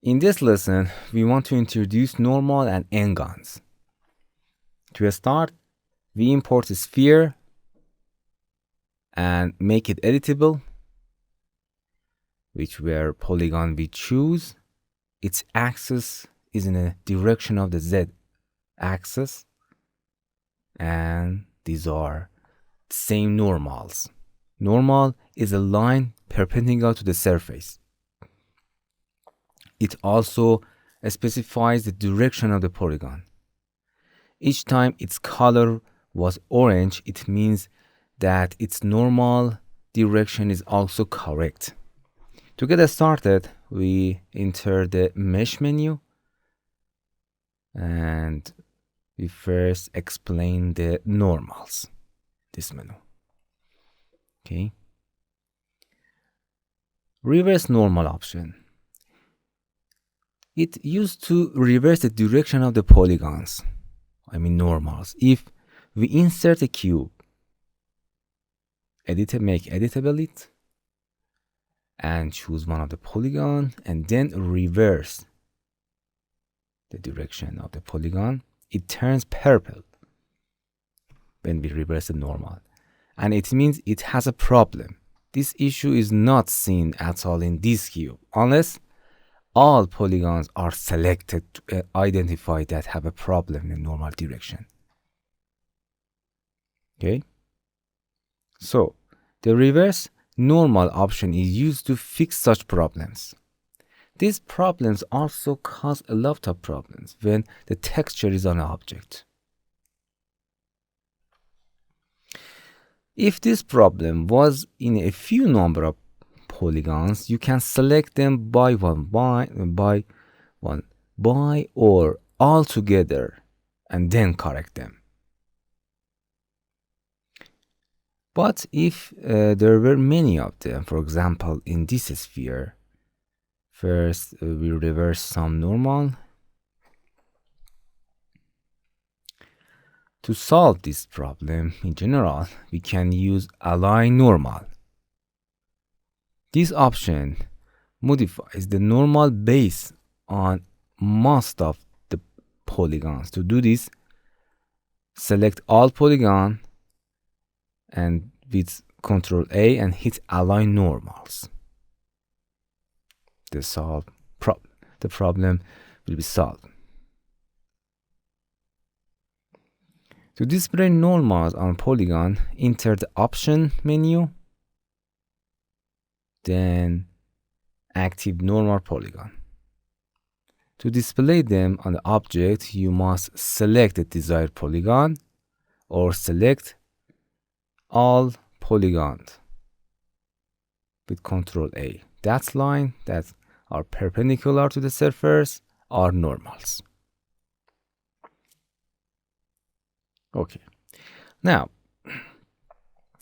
In this lesson, we want to introduce normal and n-gons. To start, we import a sphere and make it editable, whichever polygon we choose. Its axis is in the direction of the z axis, and these are the same normals. Normal is a line perpendicular to the surface. It also specifies the direction of the polygon. Each time its color was orange, it means that its normal direction is also correct. To get started, we enter the mesh menu and we first explain the normals. This menu. Okay. Reverse normal option. It used to reverse the direction of the polygons, normals. If we insert a cube, make editable it, and choose one of the polygon, and then reverse the direction of the polygon, it turns purple when we reverse the normal. And it means it has a problem. This issue is not seen at all in this cube, unless all polygons are selected to identify that have a problem in normal direction. Okay? So, the reverse normal option is used to fix such problems. These problems also cause a lot of problems when the texture is on an object. If this problem was in a few number of polygons, you can select them by or all together and then correct them. But if there were many of them, for example, in this sphere, first we reverse some normal. To solve this problem, in general, we can use align normal. This option modifies the normal based on most of the polygons. To do this, select all polygon and with ctrl A and hit align normals. The problem will be solved. To display normals on polygon, enter the option menu, then active normal polygon. To display them on the object, you must select the desired polygon or select all polygons with ctrl A. That line that are perpendicular to the surface are normals. Okay. Now,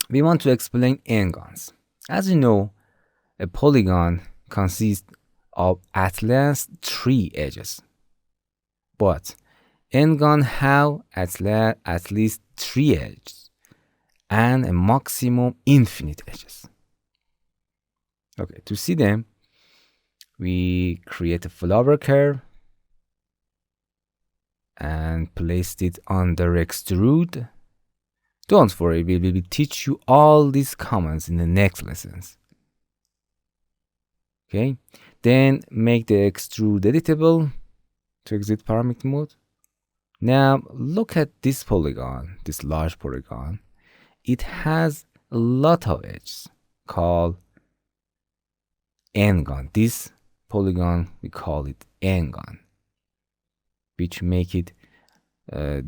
we want to explain n-gons. As you know, a polygon consists of at least 3 edges. But n-gon have at least 3 edges and a maximum infinite edges. Okay, to see them, we create a flower curve and placed it under extrude. Don't worry, we will teach you all these commands in the next lessons. Okay, then make the extrude editable to exit parameter mode. Now look at this polygon, this large polygon. It has a lot of edges called n-gon. This polygon, we call it n-gon, which make it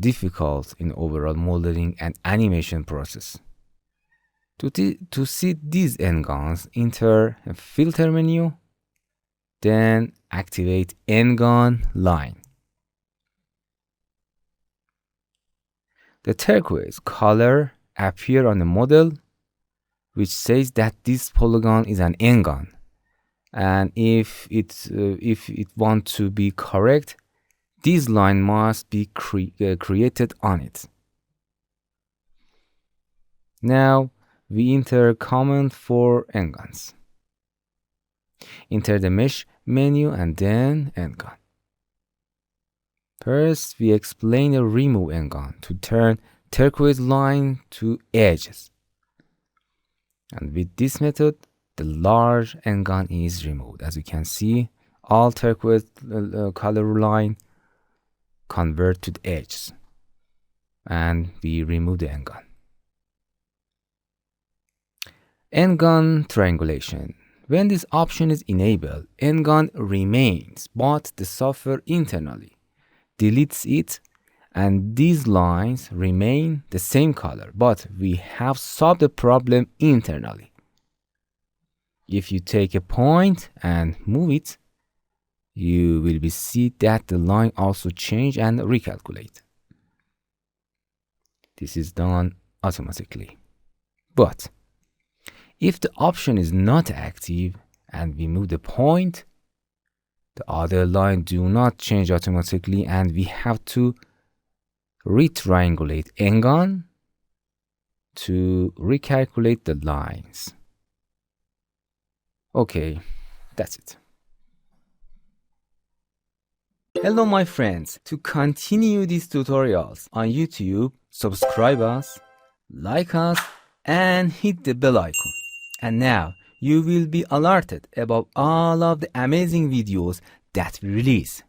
difficult in overall modeling and animation process. To see these n-gons, enter a filter menu, then activate n-gon line. The turquoise color appears on the model, which says that this polygon is an n-gon. And if it wants to be correct, this line must be created on it. Now we enter command for n-gons. Enter the mesh menu and then Ngon. First, we explain a remove Ngon to turn turquoise line to edges. And with this method, the large Ngon is removed. As you can see, all turquoise color line convert to the edges. And we remove the Ngon. Ngon triangulation. When this option is enabled, Ngon remains, but the software internally deletes it, and these lines remain the same color, but we have solved the problem internally. If you take a point and move it, you will see that the line also change and recalculate. This is done automatically. But if the option is not active and we move the point, the other line do not change automatically, and we have to retriangulate Ngon to recalculate the lines. Okay, that's it. Hello my friends, to continue these tutorials on YouTube, subscribe us, like us, and hit the bell icon. And now you will be alerted about all of the amazing videos that we release.